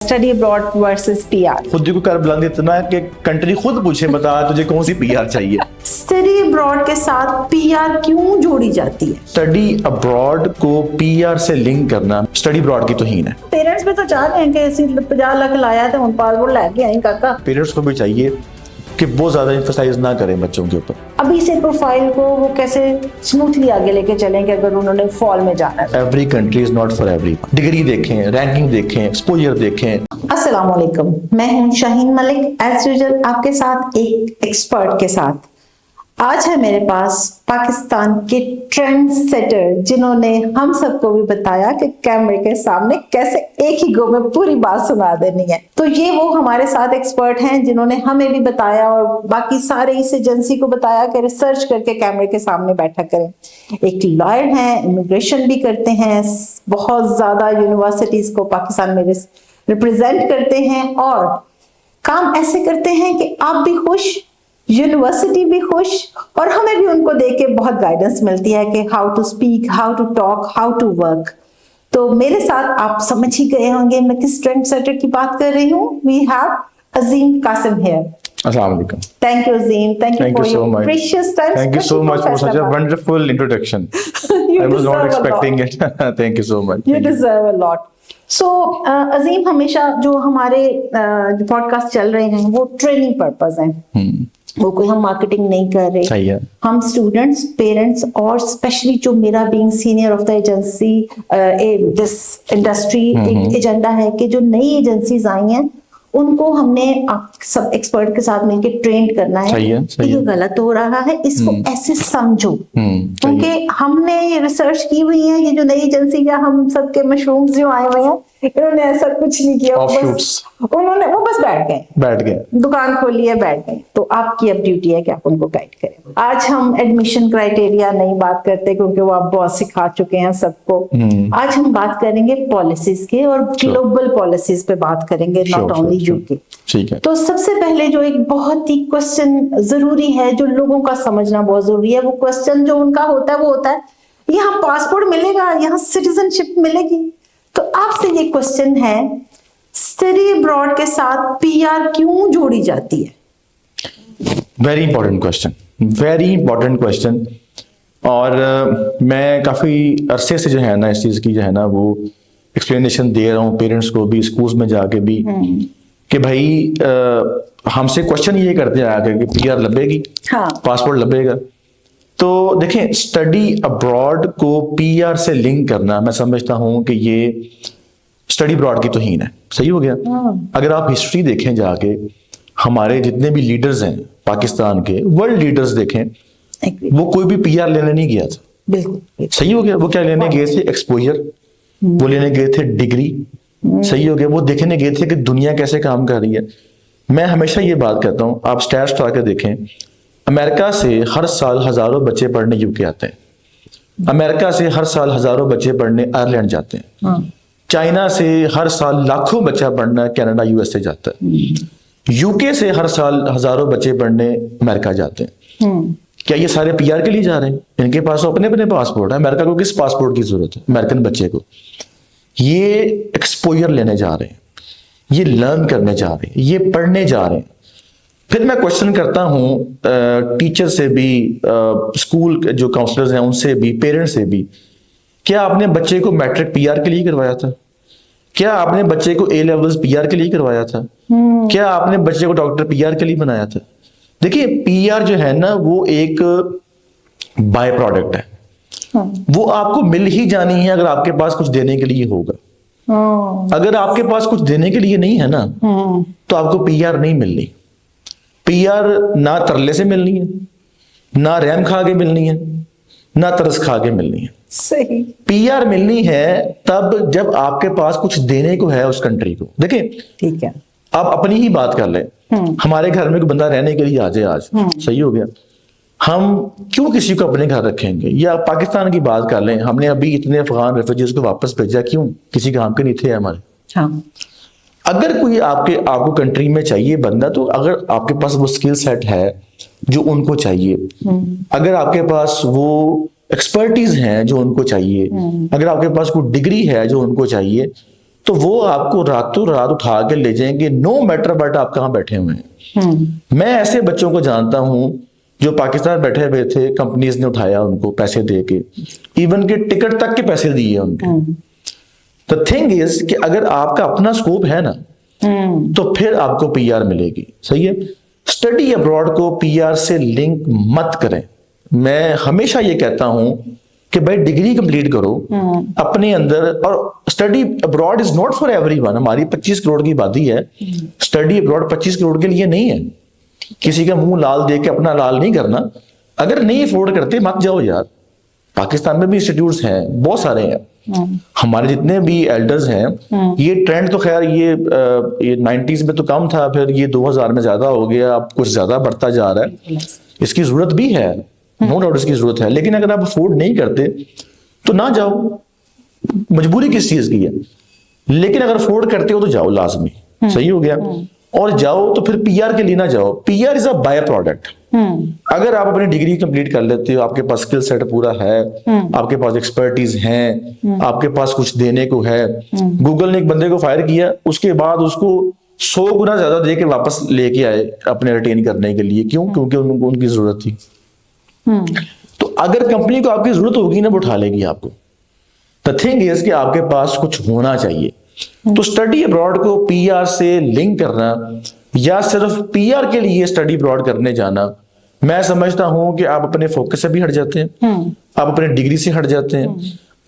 Study abroad versus PR. खुद को कर बुलंद इतना है कि कंट्री खुद पूछे बता तुझे कौन सी पीआर चाहिए। स्टडी अब्रॉड के साथ पीआर क्यों जोड़ी जाती है? स्टडी अब्रॉड को पीआर से लिंक करना स्टडी अब्रॉड की तौहीन है। पेरेंट्स भी तो चाहते हैं कि ਅਸੀਂ 50 ਲੱਖ ਲਾਇਆ ਤੇ ਹੁਣ ਪਾਸਪੋर्ट ਲੈ ਕੇ ਆਈ काका। पेरेंट्स को भी चाहिए कि बहुत ज्यादा एम्फसाइज ना करें बच्चों के ऊपर। अभी से प्रोफाइल को वो कैसे स्मूथली आगे लेके चलेंगे अगर उन्होंने फॉल में जाना है। Every country is not for every. Degree देखें, रैंकिंग देखें, एक्सपोजर देखें। अस्सलाम वालेकुम, मैं हूं शाहीन मलिक, एज यूजुअल आपके साथ एक एक्सपर्ट के साथ। आज है मेरे पास पाकिस्तान के ट्रेंड सेटर जिन्होंने हम सबको भी बताया कि कैमरे के सामने कैसे एक ही गो में पूरी बात सुना देनी है। तो ये वो हमारे साथ एक्सपर्ट हैं जिन्होंने हमें भी बताया और बाकी सारे इस एजेंसी को बताया कि रिसर्च करके कैमरे के सामने बैठा करें। एक लॉयर हैं, इमिग्रेशन भी करते हैं, बहुत ज्यादा यूनिवर्सिटीज को पाकिस्तान में रिप्रेजेंट करते हैं और काम ऐसे करते हैं कि आप भी खुश, यूनिवर्सिटी भी खुश और हमें भी उनको देख के बहुत गाइडेंस मिलती है कि how to speak, how to talk, how to work. तो मेरे साथ आप समझ ही गए होंगे मैं किस ट्रेंड सेटर की बात कर रही हूँ। We have Azeem Qasim here. अस्सलाम वालेकुम। Thank you, Azim. Thank you for so your much. precious time. Thank you so much for such a wonderful introduction. You I was not deserve a expecting lot. it. Thank you so much. You Thank you. deserve a lot. So, अजीम, हमेशा जो हमारे जो podcast चल रहे हैं वो training purpose है। वो कोई हम मार्केटिंग नहीं कर रहे। सही है। हम स्टूडेंट्स, पेरेंट्स और स्पेशली जो मेरा being senior of the agency this industry एक एजेंडा है कि जो नई एजेंसीज आई हैं उनको हमने आप सब एक्सपर्ट के साथ मिलकर ट्रेन करना है। सही है, सही ये है। गलत हो रहा है, इसको ऐसे समझो। क्योंकि हमने ये रिसर्च की हुई है, ये जो नई एजेंसी या हम सबके मशरूम्स जो आए हुए हैं इन्होंने ऐसा कुछ नहीं किया। वो बस बैठ गए, दुकान खोली है, बैठ गए। तो आपकी अब ड्यूटी है कि आप उनको गाइड करें। आज हम एडमिशन क्राइटेरिया नहीं बात करते क्योंकि वो आप बहुत सिखा चुके हैं सबको। आज हम बात करेंगे पॉलिसीज के और ग्लोबल पॉलिसीज पे बात करेंगे, नॉट ओनली यूके। ठीक है। तो सबसे पहले जो एक बहुत ही क्वेश्चन जरूरी है जो लोगों का समझना बहुत जरूरी है, वो क्वेश्चन जो उनका होता है वो होता है यहाँ पासपोर्ट मिलेगा, यहाँ सिटीजनशिप मिलेगी। तो आपसे ये क्वेश्चन है, स्टडी अब्रॉड के साथ पीआर क्यों जोड़ी जाती है? Very important question, very important question. और मैं काफी अरसे से जो है ना इस चीज की जो है ना वो एक्सप्लेनेशन दे रहा हूँ पेरेंट्स को भी, स्कूल्स में जाके भी कि भाई हमसे क्वेश्चन ये करते हैं आगे कि पीआर लगेगी, हाँ। पासपोर्ट लगेगा। तो देखें, स्टडी अब्रॉड को पीआर से लिंक करना मैं समझता हूं कि ये स्टडी अब्रॉड की तौहीन है। सही हो गया। अगर आप हिस्ट्री देखें जाके, हमारे जितने भी लीडर्स हैं पाकिस्तान के, वर्ल्ड लीडर्स देखें, वो कोई भी पीआर लेने नहीं गया था। बिल्कुल सही हो गया। वो क्या लेने गए थे? एक्सपोजर। वो लेने गए थे डिग्री। सही हो गया। वो देखने गए थे कि दुनिया कैसे काम कर रही है। मैं हमेशा ये बात कहता हूँ, आप स्टैट्स उठा के देखें, अमेरिका से हर साल हजारों बच्चे पढ़ने यूके आते हैं। अमेरिका से हर साल हजारों बच्चे पढ़ने आयरलैंड जाते हैं। चाइना से हर साल लाखों बच्चा पढ़ना कनाडा, यूएसए जाता है। यूके से हर साल हजारों बच्चे पढ़ने अमेरिका जाते हैं। क्या ये सारे पीआर के लिए जा रहे हैं? इनके पास अपने अपने पासपोर्ट है। अमेरिका को किस पासपोर्ट की जरूरत है? अमेरिकन बच्चे को ये एक्सपोजर लेने जा रहे हैं, ये लर्न करने जा रहे हैं, ये पढ़ने जा रहे हैं। फिर मैं क्वेश्चन करता हूं टीचर से भी, स्कूल जो काउंसलर्स हैं उनसे भी, पेरेंट्स से भी, क्या आपने बच्चे को मैट्रिक पीआर के लिए करवाया था? क्या आपने बच्चे को ए लेवल्स पीआर के लिए करवाया था? क्या आपने बच्चे को डॉक्टर पीआर के लिए बनाया था? देखिए, पीआर जो है ना वो एक बाय प्रोडक्ट है। वो आपको मिल ही जानी है अगर आपके पास कुछ देने के लिए होगा। अगर आपके पास कुछ देने के लिए नहीं है ना तो आपको पीआर नहीं मिलनी। पीआर ना तरले से मिलनी है, ना रैम खा के मिलनी है, ना तरस खा के मिलनी है। सही। पीआर मिलनी है तब जब आपके पास कुछ देने को है उस कंट्री को। देखिए, ठीक है, आप अपनी ही बात कर लें। हमारे घर में कोई बंदा रहने के लिए आ जाए आज, सही हो गया, हम क्यों किसी को अपने घर रखेंगे? या पाकिस्तान की बात कर लें, हमने अभी इतने अफगान रेफ्यूजीज को वापस भेजा, क्यों? किसी काम के नहीं थे हमारे। हाँ। अगर कोई आपको कंट्री में चाहिए बंदा, तो अगर आपके पास वो स्किल सेट है जो उनको चाहिए, अगर आपके पास वो एक्सपर्टीज है जो उनको चाहिए, अगर आपके पास कोई डिग्री है जो उनको चाहिए, तो वो आपको रातों रात उठा के ले जाएंगे, नो मैटर बट आप कहाँ बैठे हुए हैं। मैं ऐसे बच्चों को जानता हूं जो पाकिस्तान बैठे हुए थे, कंपनीज ने उठाया उनको पैसे दे के, इवन के टिकट तक के पैसे दिए उनको। द थिंग इज कि अगर आपका अपना स्कोप है ना, तो फिर आपको पीआर मिलेगी। सही है। स्टडी अब्रॉड को पीआर से लिंक मत करें। मैं हमेशा ये कहता हूं कि भाई डिग्री कंप्लीट करो अपने अंदर, और study abroad is not for everyone. हमारी 25 करोड़ की आबादी है, स्टडी अब्रॉड 25 करोड़ के लिए नहीं है। किसी का मुंह लाल देख के अपना लाल नहीं करना। अगर नहीं अफोर्ड करते मत जाओ यार। पाकिस्तान में भी इंस्टीट्यूट्स हैं, बहुत सारे हैं। हमारे जितने भी एल्डर्स हैं, ये ट्रेंड तो खैर ये 90s में तो कम था, फिर ये 2000 में ज्यादा हो गया, अब कुछ ज्यादा बढ़ता जा रहा है। इसकी जरूरत भी है, नो डाउट इसकी जरूरत है, लेकिन अगर आप अफोर्ड नहीं करते तो ना जाओ। मजबूरी किस चीज की है, लेकिन अगर अफोर्ड करते हो तो जाओ लाजमी। सही हो गया। और जाओ तो फिर पीआर के लिए ना जाओ। PR is a by product. अगर आप अपनी डिग्री कंप्लीट कर लेते हो, आपके पास स्किल सेट पूरा है, आपके पास एक्सपर्टीज है, आपके पास कुछ देने को है। गूगल ने एक बंदे को फायर किया, उसके बाद उसको 100 गुना ज्यादा दे के वापस लेके आए अपने रिटेन करने के लिए। क्यों? क्योंकि उनको उनकी जरूरत थी। तो अगर कंपनी को आपकी जरूरत होगी ना, वो उठा लेगी आपको। द थिंग इज कि आपके पास कुछ होना चाहिए। तो स्टडी अब्रॉड को पीआर से लिंक करना या सिर्फ पीआर के लिए स्टडी अब्रॉड करने जाना, मैं समझता हूं कि आप अपने फोकस से भी हट जाते हैं, आप अपने डिग्री से हट जाते हैं,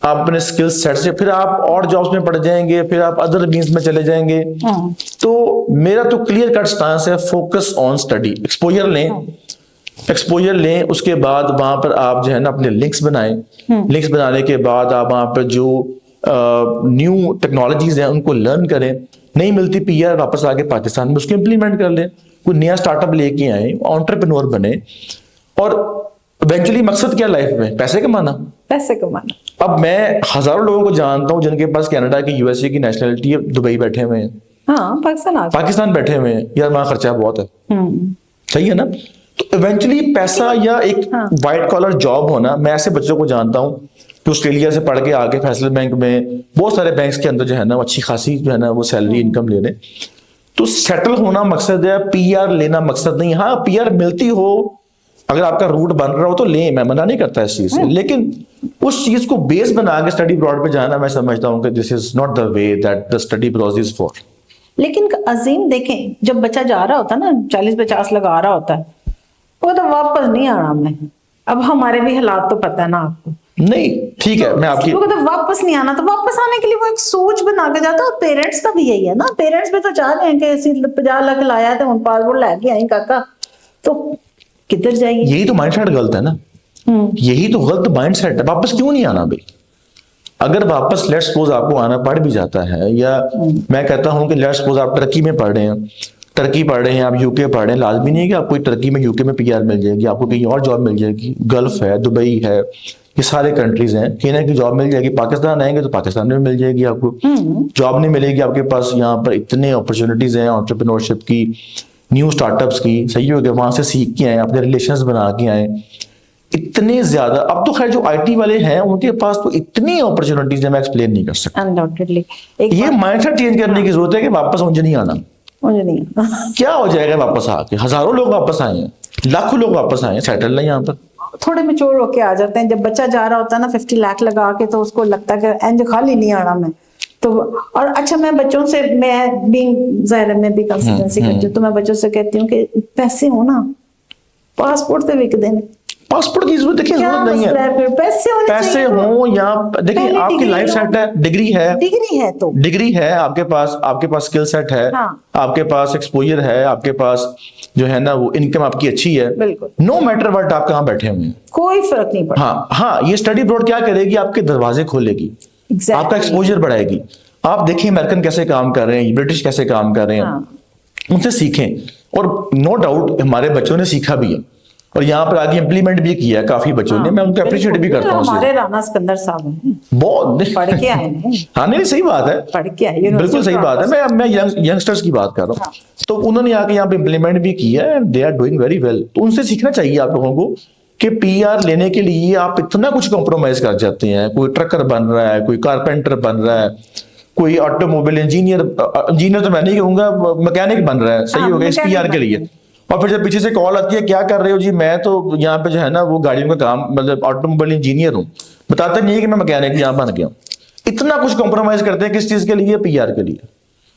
आप अपने स्किल सेट से, फिर आप और जॉब्स में पड़ जाएंगे, फिर आप अदर मीन्स में चले जाएंगे। तो मेरा तो क्लियर कट स्टांस है, फोकस ऑन स्टडी। एक्सपोजर लें, उसके बाद वहां पर आप जो है ना अपने लिंक्स बनाएं। लिंक्स बनाने के बाद आप वहां पर जो न्यू टेक्नोलॉजीज हैं उनको लर्न करें। नहीं मिलती पीआर, वापस आके पाकिस्तान में उसको इंप्लीमेंट कर लें। कोई नया स्टार्टअप लेके आए, एंटरप्रेन्योर बने। और इवेंचुअली मकसद क्या लाइफ में? पैसे कमाना। पैसे कमाना। अब मैं हजारों लोगों को जानता हूं जिनके पास कनाडा की, यूएसए की नेशनलिटी है, दुबई बैठे हुए हैं, हाँ पाकिस्तान बैठे हुए हैं। यार वहां खर्चा बहुत है। सही है ना। तो इवेंचुअली पैसा या एक व्हाइट कॉलर जॉब होना, मैं ऐसे बच्चों को जानता हूं कि ऑस्ट्रेलिया से पढ़ के आके फैसल बैंक में, बहुत सारे बैंक्स के अंदर जो है ना अच्छी खासी जो है ना वो सैलरी इनकम ले रहे। तो सेटल होना मकसद है, पीआर लेना मकसद नहीं। हाँ, पीआर मिलती हो, अगर आपका रूट बन रहा हो तो ले, मैं मना नहीं करता इस चीज से, लेकिन उस चीज को बेस बना के स्टडी अब्रॉड पे जाना, मैं समझता हूँ कि this is not the way that the study abroad is for. लेकिन अजीम देखें, जब बच्चा जा रहा होता है ना, 40-50 लगा रहा होता है, वो तो वापस नहीं आना। मैं अब हमारे भी हालात तो पता है ना आपको। नहीं, ठीक है, मैं आपकी, तो वापस नहीं आना, तो वापस आने के लिए वो एक सोच बना के जाता है। और पेरेंट्स का भी यही है ना, पेरेंट्स भी तो चाह रहे हैं कि 50 लाख लाया तो पासपोर्ट लेके आए काका, तो किधर जाएगी? यही तो माइंडसेट गलत है ना। यही तो गलत माइंडसेट है। वापस क्यों नहीं आना भाई? अगर वापस लेट्स सपोज आपको आना पड़ भी जाता है, या मैं कहता हूं कि लेट्स सपोज आप टर्की में पढ़ रहे हैं, टर्की पढ़ रहे हैं, आप यूके पढ़ रहे हैं, लाजमी नहीं है कि आपको टर्की में, यूके में पीआर मिल जाएगी, आपको कहीं और जॉब मिल जाएगी। गल्फ है, दुबई है, ये सारे कंट्रीज हैं, कहीं ना कहीं जॉब मिल जाएगी। पाकिस्तान आएंगे तो पाकिस्तान में मिल जाएगी आपको। जॉब नहीं मिलेगी आपके पास, यहाँ पर इतने अपॉर्चुनिटीज हैं एंटरप्रेन्योरशिप की, न्यू स्टार्टअप्स की। सही हो गया, वहां से सीख के आए, अपने रिलेशंस बना के आए, इतने ज्यादा। अब तो खैर जो आईटी वाले हैं उनके पास तो इतनी अपॉर्चुनिटीज है, मैं एक्सप्लेन नहीं कर सकता। अनडाउटेडली ये माइंडसेट चेंज करने की जरूरत है कि वापस मुझे नहीं आना। मुझे नहीं क्या हो जाएगा वापस आके? हजारों लोग वापस आए हैं, लाखों लोग वापस आए हैं, सेटल नहीं यहाँ पर। थोड़े मेच्योर होके आ जाते हैं। जब बच्चा जा रहा होता है ना 50 लाख लगा के, तो उसको लगता है कि एंज खाली नहीं आना मैं तो। और अच्छा, मैं बच्चों से, मैं बीइंग ज़ाहिर में भी कंसल्टेंसी करती हूँ, तो मैं बच्चों से कहती हूँ कि पैसे हो ना, पासपोर्ट से बिक देने। पासपोर्ट की जरूरत देखिए जरूरत नहीं है, पैसे हो या देखिए आपकी लाइफ सेट है, डिग्री है तो डिग्री है आपके पास स्किल सेट है, हाँ। आपके पास एक्सपोजर है, आपके पास जो है ना वो इनकम आपकी अच्छी है। नो मैटर व्हाट आप कहाँ बैठे हुए हैं, कोई फर्क नहीं पड़ता। हाँ, ये स्टडी अब्रॉड क्या करेगी? आपके दरवाजे खोलेगी, आपका एक्सपोजर बढ़ाएगी। आप देखिए अमेरिकन कैसे काम कर रहे हैं, ब्रिटिश कैसे काम कर रहे हैं, उनसे सीखें। और नो डाउट हमारे बच्चों ने सीखा भी है और यहाँ पर आगे इंप्लीमेंट भी किया है काफी बच्चों ने, मैं उनको अप्रिशिएट भी करता हूँ। हमारे राना सिकंदर साहब हैं, बहुत पढ़ के आए हैं। हाँ, नहीं सही बात है, पढ़ के आए, बिल्कुल सही बात है। मैं यंगस्टर्स की बात कर रहा हूँ, तो उन्होंने आके यहाँ पे इंप्लीमेंट भी किया है, they are doing very well. तो उनसे सीखना चाहिए आप लोगों को कि पीआर लेने के लिए आप इतना कुछ कॉम्प्रोमाइज कर जाते हैं। कोई ट्रकर बन रहा है, कोई कारपेंटर बन रहा है, कोई ऑटोमोबाइल इंजीनियर, इंजीनियर तो मैं नहीं कहूंगा, मैकेनिक बन रहा है, सही हो गया, इस मैकेनिक PR के लिए। और फिर जब पीछे से कॉल आती है, क्या कर रहे हो जी, मैं तो यहाँ पे जो है ना वो गाड़ियों का काम, मतलब ऑटोमोबाइल इंजीनियर हूँ, बताता नहीं है कि मैं मैकेनिक यहाँ बन गया हूँ। इतना कुछ कॉम्प्रोमाइज करते हैं किस चीज के लिए? PR के लिए।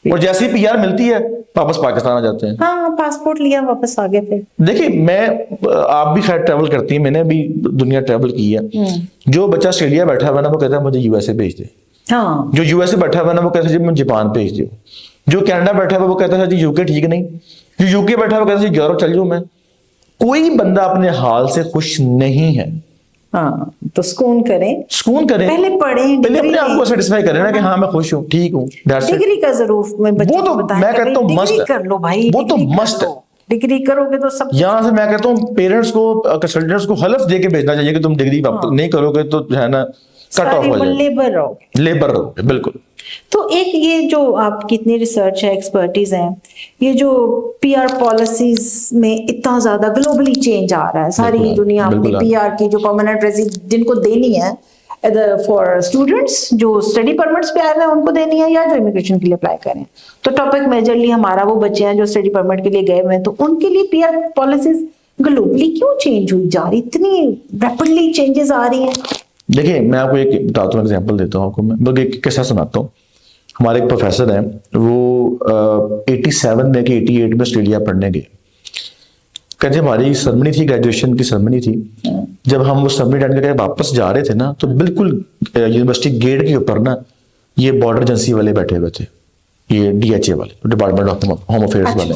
और जैसी PR मिलती है वापस पाकिस्तान आ जाते हैं। हाँ, पासपोर्ट लिया वापस आ गए फिर। देखिए आप भी खैर ट्रैवल करती हैं, मैंने भी दुनिया ट्रैवल की है। जो बच्चा ऑस्ट्रेलिया बैठा हुआ ना वो कहता है मुझे USA भेज दे। हाँ, जो USA बैठा हुआ ना वो कहता है जी मुझे जापान भेज दो। जो कनाडा बैठा हुआ वो कहता है जी UK ठीक नहीं। जो UK बैठा हुआ कहता है जी यूरोप चल जाऊं मैं। कोई बंदा अपने हाल से खुश नहीं है। हाँ, तो सुकून करें, सुकून करें, पहले पढ़ें, पहले डिग्री अपने आप को लें। सेटिस्फाई करें ना कि हाँ मैं खुश हूँ, ठीक हूँ, that's it। डिग्री का जरूर मैं बच्चों वो तो को बताएं मैं कि कहता हूँ भाई मस्ट डिग्री है। कर लो भाई, वो तो डिग्री कर मस्ट है। लो। डिग्री करोगे तो सब यहाँ से मैं कहता हूँ पेरेंट्स को, कंसल्टेंट्स को हलफ दे के भेजना चाहिए कि तुम डिग्री नहीं करोगे तो जो है ना कट ऑफ सारे हो जाएगा, लेबर रहोगे। लेबर रहोगे, बिल्कुल। तो एक ये जो आपकी इतनी रिसर्च है, एक्सपर्टीज है, ये जो PR पॉलिसीज में इतना ज्यादा ग्लोबली चेंज आ रहा है, सारी बिल्कुल, दुनिया अपनी बिल्कुल। PR की जो परमानेंट रेजिडेंट जिनको देनी है, फॉर स्टूडेंट्स जो स्टडी परमिट्स पे आए हुए हैं उनको देनी है, या जो इमिग्रेशन के लिए अप्लाई करें। तो टॉपिक मेजरली हमारा वो बच्चे हैं जो स्टडी परमिट के लिए गए हुए हैं, तो उनके लिए PR पॉलिसीज ग्लोबली क्यों चेंज हुई जा रही, इतनी रैपिडली चेंजेस आ रही हैं? देखिए मैं आपको एक बताता हूँ, एग्जांपल देता हूँ आपको, मैं बल्कि एक किस्सा सुनाता हूँ। हमारे एक प्रोफेसर हैं, वो 87 में कि 88 में ऑस्ट्रेलिया पढ़ने गए। कहते हमारी सरमनी थी, ग्रेजुएशन की सरमनी थी। जब हम वो सरमनी अटेंड करके वापस जा रहे थे ना, तो बिल्कुल यूनिवर्सिटी गेट के ऊपर ना ये बॉर्डर एजेंसी वाले बैठे हुए थे, ये DHA वाले, डिपार्टमेंट ऑफ होम अफेयर्स वाले।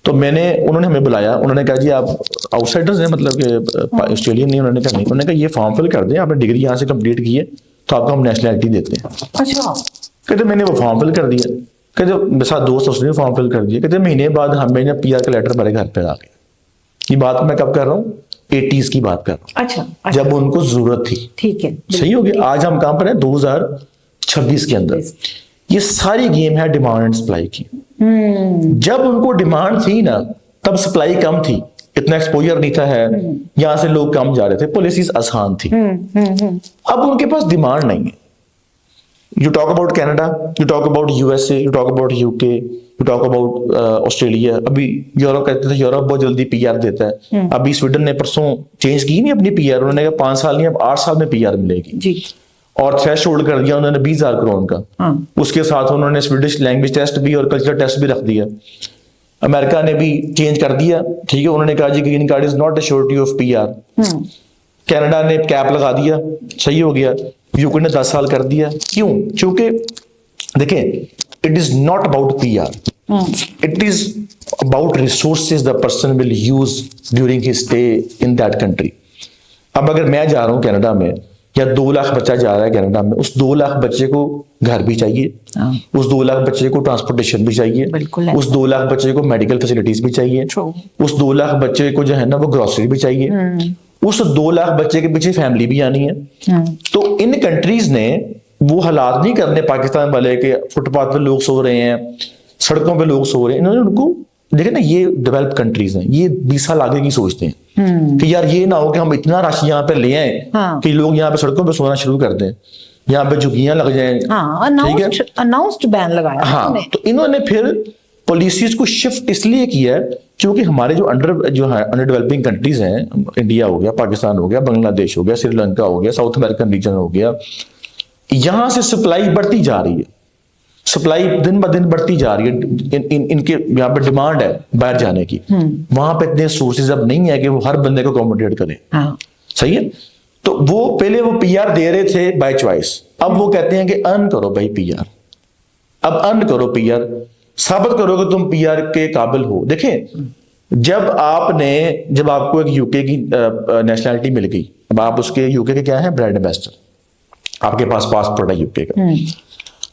तो उन्होंने हमें बुलाया, उन्होंने कहा जी आप आउटसाइडर्स हैं, मतलब कि ऑस्ट्रेलियन नहीं। उन्होंने कहा नहीं, उन्होंने कहा ये फॉर्म फिल कर दें, आपने डिग्री यहाँ से कंप्लीट की है तो आपको हम नेशनलिटी देते हैं। अच्छा, कहते मैंने वो फॉर्म फिल कर दिया। कहते मेरे साथ दोस्त उसने फॉर्म फिल कर दिया। कहते महीने बाद हमें ना PR का लेटर हमारे घर पे आ गया। ये बात मैं कब कर रहा हूँ? 80s की बात कर रहा हूँ। अच्छा, जब उनको जरूरत थी। ठीक है, सही हो गया। आज हम कहां पर हैं? 2026 के अंदर। ये सारी गेम है डिमांड एंड सप्लाई की। जब उनको डिमांड थी ना, तब सप्लाई कम थी, इतना एक्सपोजर नहीं था, है यहां से लोग कम जा रहे थे, पॉलिसीज आसान थी। अब उनके पास डिमांड नहीं है। You talk about Canada, you talk about USA, you talk about UK, you talk about Australia. अभी यूरोप कहते थे यूरोप बहुत जल्दी PR देता है। अभी स्वीडन ने परसों चेंज की नहीं अपनी PR, उन्होंने कहा 5 साल नहीं अब 8 साल में PR मिलेगी जी। और थ्रेशोल्ड कर दिया उन्होंने 20,000 करोड़ का। हाँ। उसके साथ उन्होंने स्वीडिश लैंग्वेज टेस्ट भी और कल्चर टेस्ट भी रख दिया। अमेरिका ने भी चेंज कर दिया, ठीक है, उन्होंने कहा जी green card is not a surety of PR। Canada ने कैप लगा दिया, सही हो गया। UK ने 10 साल कर दिया। क्यों? क्योंकि देखें, it is not about PR, it is about resources the person will use during his stay in that country. अब अगर मैं जा रहा हूं कनाडा में, या 2 लाख बच्चा जा रहा है कनाडा में, उस 2 लाख बच्चे को घर भी चाहिए, उस 2 लाख बच्चे को ट्रांसपोर्टेशन भी चाहिए, बिल्कुल है। उस 2 लाख बच्चे को मेडिकल फैसिलिटीज भी चाहिए, True। उस 2 लाख बच्चे को जो है ना वो ग्रोसरी भी चाहिए, उस 2 लाख बच्चे के पीछे फैमिली भी आनी है। तो इन कंट्रीज ने वो हालात नहीं करने पाकिस्तान वाले के फुटपाथ पे लोग सो रहे हैं, सड़कों पे लोग सो रहे हैं। इन्होंने उनको देखे ना, ये डेवलप कंट्रीज हैं, ये 20 साल आगे की सोचते हैं कि यार ये ना हो कि हम इतना राशि यहाँ पे ले आए कि लोग यहाँ पे सड़कों पे सोना शुरू कर दें, यहाँ पे झुग्गियां लग जाएं। हाँ, अनाउंस्ड बैन लगाया हाँ, तो इन्होंने फिर पॉलिसीज को शिफ्ट इसलिए किया क्योंकि हमारे जो अंडर डेवलपिंग कंट्रीज हैं, इंडिया हो गया, पाकिस्तान हो गया, बांग्लादेश हो गया, श्रीलंका हो गया, साउथ अमेरिकन रीजन हो गया, यहां से सप्लाई बढ़ती जा रही है, सप्लाई दिन ब दिन बढ़ती जा रही है। इनके यहाँ पे डिमांड है बाहर जाने की, वहां पे इतने सोर्सेज अब नहीं है कि वो हर बंदे को अकोमोडेट करें। हाँ। सही है। तो वो पहले वो PR दे रहे थे बाय चॉइस, अब वो कहते हैं कि अर्न करो भाई PR, अब अर्न करो PR, साबित करो कि तुम PR के काबिल हो। देखें, जब आपको एक UK की नेशनलिटी मिल गई, अब आप उसके UK के क्या है, ब्रांड एम्बेसडर, आपके पास पासपोर्ट है UK का।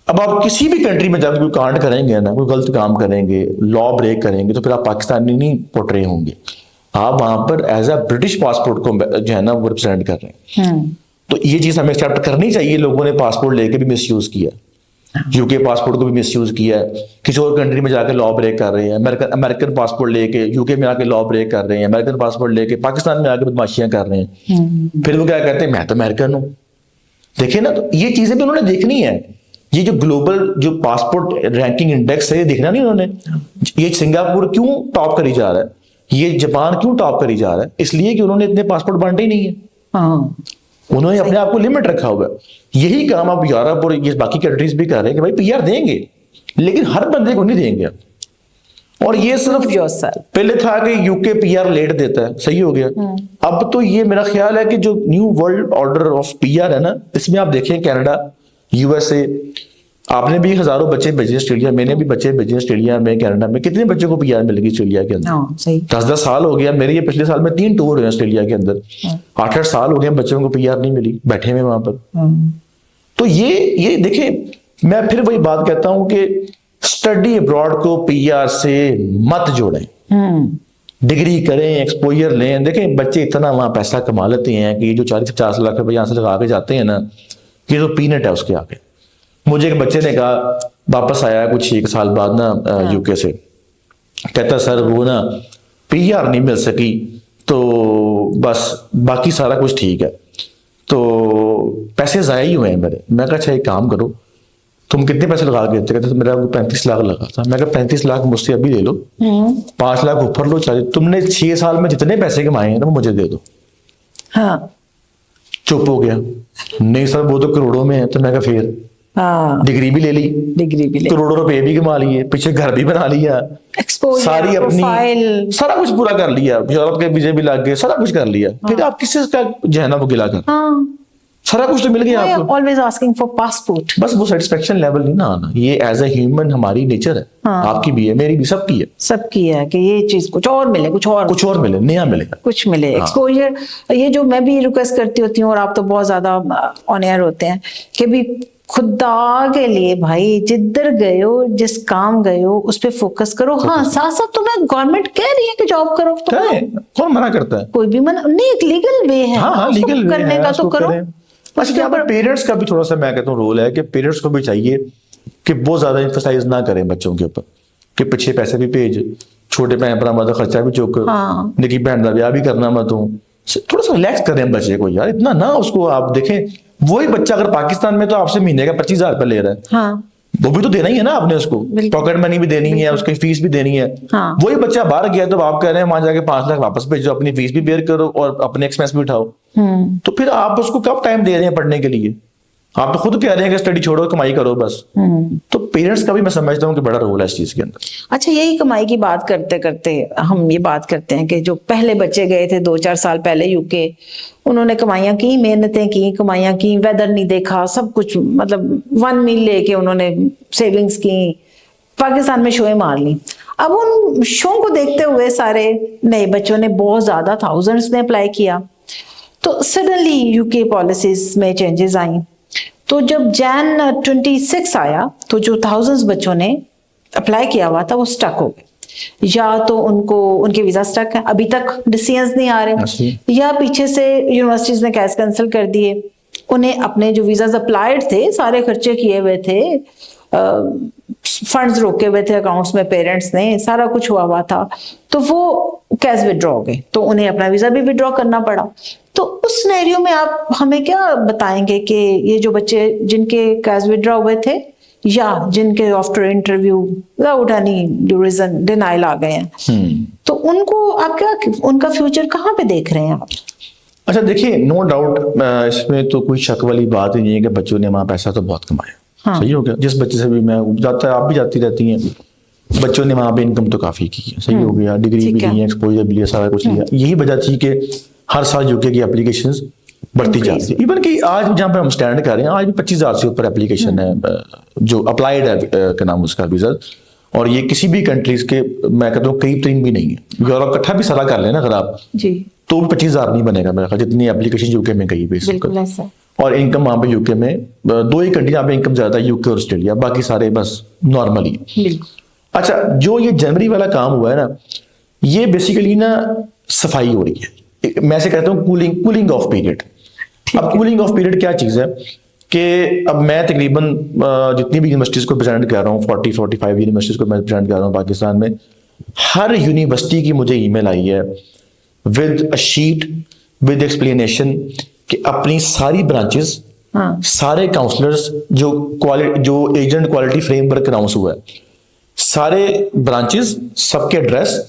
अब आप किसी भी कंट्री में जाकर कोई कांड करेंगे ना, कोई गलत काम करेंगे, लॉ ब्रेक करेंगे, तो फिर आप पाकिस्तानी नहीं पोर्ट्रे होंगे, आप वहां पर एज अ ब्रिटिश पासपोर्ट को जो है ना वो रिप्रेजेंट कर रहे हैं। तो ये चीज हमें एक्सेप्ट करनी चाहिए। लोगों ने पासपोर्ट लेके भी मिसयूज किया, UK पासपोर्ट को भी मिसयूज किया है, किसी और कंट्री में जाके लॉ ब्रेक कर रहे हैं, अमेरिकन पासपोर्ट लेके UK में आके लॉ ब्रेक कर रहे हैं, अमेरिकन पासपोर्ट लेके पाकिस्तान में आके बदमाशियां कर रहे हैं। फिर वो क्या कहते हैं, मैं तो अमेरिकन हूं। देखिए ना, तो ये चीजें भी उन्होंने देखनी है ये जो ग्लोबल जो पासपोर्ट रैंकिंग इंडेक्स है, ये देखना नहीं उन्होंने, ये सिंगापुर क्यों टॉप करी जा रहा है, ये जापान क्यों टॉप करी जा रहा है, इसलिए कि उन्होंने इतने पासपोर्ट बांटे ही नहीं है। हाँ, उन्होंने अपने आप को लिमिट रखा हुआ है। यही काम अब यूरोप और ये बाकी कंट्रीज भी कर रहे हैं कि भाई पीआर देंगे, लेकिन हर बंदे को नहीं देंगे। और ये सिर्फ पहले था कि यूके पीआर लेट देता है, सही हो गया। अब तो ये मेरा ख्याल है कि जो new world order of PR है ना, इसमें आप देखें कनाडा, यूएसए, आपने भी हजारों बच्चे भेजे ऑस्ट्रेलिया, मैंने भी बच्चे भेजे ऑस्ट्रेलिया में, कनाडा में। कितने बच्चों को पीआर मिलेगी ऑस्ट्रेलिया के अंदर? 10-10 साल हो गया मेरे, ये पिछले साल में 3 टूर हुए ऑस्ट्रेलिया के अंदर। 8-8 साल हो गए बच्चों को पीआर नहीं मिली, बैठे हुए वहां पर। तो ये देखें, मैं फिर वही बात कहता हूं कि स्टडी अब्रॉड को पीआर से मत जोड़ें। डिग्री करें, एक्सपोजर लें। देखें बच्चे इतना वहां पैसा कमा लेते हैं कि ये जो 40-50 लाख रुपए यहां से लगा के जाते हैं ना, ये तो पीनट है उसके आगे। मुझे एक बच्चे ने कहा, वापस आया कुछ 1 साल बाद ना यूके से, कहता सर वो ना पीआर नहीं मिल सकी, तो बस बाकी सारा कुछ ठीक है, तो पैसे जाया ही हुए हैं मेरे। मैं कहा अच्छा एक काम करो, तुम कितने पैसे लगा के देते? कहते मेरा 35 लाख लगा था। मैं कहा 35 लाख मुझसे अभी ले लो, 5 लाख ऊपर लो, चाहिए तुमने 6 साल में जितने पैसे कमाए हैं ना वो मुझे दे दो। हाँ। चुप हो गया, नहीं सर वो तो करोड़ों में है। तो मैं कहा फिर डिग्री भी ले ली, करोड़ों रुपए भी कमा लिए, पीछे घर भी बना लिया, सारी अपनी सारा कुछ पूरा कर लिया, यूरोप के वीजे भी लग गए, सारा कुछ कर लिया। फिर आप किससे का जहना वो गिला कर? सारा कुछ तो मिल गया आपको। Always asking for passport. बस वो सेटिस्फेक्शन लेवल नहीं ना आना। ये एज ए ह्यूमन हमारी नेचर है। आपकी भी है, मेरी भी, सबकी है। सबकी है कि ये चीज कुछ और मिले, कुछ और मिले, नया मिलेगा, कुछ मिले, एक्सपोजर। ये जो मैं भी रिक्वेस्ट करती होती हूँ, और आप तो बहुत ज्यादा ऑन एयर होते हैं, कि भी खुदा के लिए भाई जिधर गए हो, जिस काम गए हो, उस पे फोकस करो। हाँ, साथ साथ तुम्हें गवर्नमेंट कह रही है कि जॉब करो, तो कौन मना करता है? कोई भी मना नहीं, एक लीगल वे है। हाँ, लीगल करने का तो करो। बस यहाँ पर पेरेंट्स का भी थोड़ा सा मैं कहता हूँ रोल है कि पेरेंट्स को भी चाहिए कि बहुत ज्यादा एम्फसाइज ना करें बच्चों के ऊपर, कि पीछे पैसे भी भेज, छोटे भैन भरा मत खर्चा भी चुक, निकी भैन का ब्याह भी करना मत, थोड़ा सा रिलैक्स करें बच्चे को यार, इतना ना उसको। आप देखें वही बच्चा अगर पाकिस्तान में तो आपसे महीने का 25,000 रुपए ले रहा है, हाँ, वो भी तो देना ही है ना आपने उसको, पॉकेट मनी भी देनी है, उसकी फीस भी देनी है। हाँ। वही बच्चा बाहर गया तो आप कह रहे हैं वहां जाके 5 लाख वापस भेजो, अपनी फीस भी बेयर करो और अपने एक्सपेंस भी उठाओ। तो फिर आप उसको कब टाइम दे रहे हैं पढ़ने के लिए? आप तो खुद कह रहे हैं कि स्टडी छोड़ो, कमाई करो बस। तो पेरेंट्स का भी मैं समझता हूँ कि बड़ा रोल है इस चीज के अंदर। अच्छा, यही कमाई की बात करते करते हम ये बात करते हैं कि जो पहले बच्चे गए थे 2-4 साल पहले यूके, उन्होंने कमाइयां की, मेहनतें की, कमाइयां की, वेदर नहीं देखा, सब कुछ, मतलब 1 मील लेके उन्होंने सेविंग्स की, पाकिस्तान में शोएं मार ली। अब उन शो को देखते हुए सारे नए बच्चों ने, बहुत ज्यादा थाउजेंड्स ने अप्लाई किया, तो सडनली यूके पॉलिसीज में चेंजेस आई। तो जब जैन 26 आया तो जो थाउजेंड्स बच्चों ने अप्लाई किया हुआ था वो स्टक हो गए, या तो उनके वीजा स्टक है, अभी तक डिसीजंस नहीं आ रहे, या पीछे से यूनिवर्सिटीज ने कैश कैंसिल कर दिए, उन्हें अपने जो वीजाज अप्लाइड थे, सारे खर्चे किए हुए थे, फंड्स रोके हुए थे अकाउंट्स में, पेरेंट्स ने, सारा कुछ हुआ था, तो वो कैश विड्रॉ हो गए, तो उन्हें अपना वीजा भी विड्रॉ करना पड़ा। तो उस सिनेरियो में आप हमें क्या बताएंगे कि ये जो बच्चे जिनके कैश विड्रॉ हुए थे, या जिनके after interview without any reason denial आ गए हैं, तो उनको आप क्या, उनका फ्यूचर कहाँ पे देख रहे हैं आप? अच्छा देखिए, नो डाउट इसमें तो कोई शक वाली बात ही नहीं है कि बच्चों ने वहां पैसा तो बहुत कमाया। हाँ। सही हो गया, जिस बच्चे से भी मैं जाता है, आप भी जाती रहती हैं, बच्चों ने वहां पे इनकम तो काफी की है। सही हो गया, डिग्री भी ली है, एक्सपोजर भी लिया, सारा कुछ लिया। यही वजह थी कि हर साल यूके की एप्लीकेशंस बढ़ती जाती है। इवन कि आज जहां पे हम स्टैंड कर रहे हैं, आज भी 25,000 से ऊपर एप्लीकेशन है जो अप्लाइड है, क्या नाम उसका, वीजा। और ये किसी भी कंट्रीज के मैं कहता हूँ करीब 3 भी नहीं है। यूरोप इकट्ठा भी सारा कर लेना अगर आप जी, तो 25,000 नहीं बनेगा मेरा ख्याल, जितनी एप्लीकेशन यूके में गई बेसिकली। और इनकम वहां पे यूके में 2 ही कंट्री जहाँ पे इनकम ज्यादा है, यूके और ऑस्ट्रेलिया, बाकी सारे बस नॉर्मल ही। अच्छा, जो ये जनवरी वाला काम हुआ है ना, ये बेसिकली ना सफाई हो रही है, मैं से कहता हूँ कूलिंग ऑफ पीरियड। अब कूलिंग ऑफ पीरियड क्या चीज है कि अब मैं तकरीबन जितनी भी यूनिवर्सिटीज को प्रेजेंट कर रहा हूँ, 40-45 यूनिवर्सिटीज को मैं प्रेजेंट कर रहा हूँ पाकिस्तान में, हर यूनिवर्सिटी की मुझे ईमेल आई है with a sheet with explanation कि अपनी सारी ब्रांचेस हाँ। सारे काउंसलर्स जो एजेंट क्वालिटी फ्रेमवर्क अनाउंस हुआ है, सारे ब्रांचेस, सबके एड्रेस,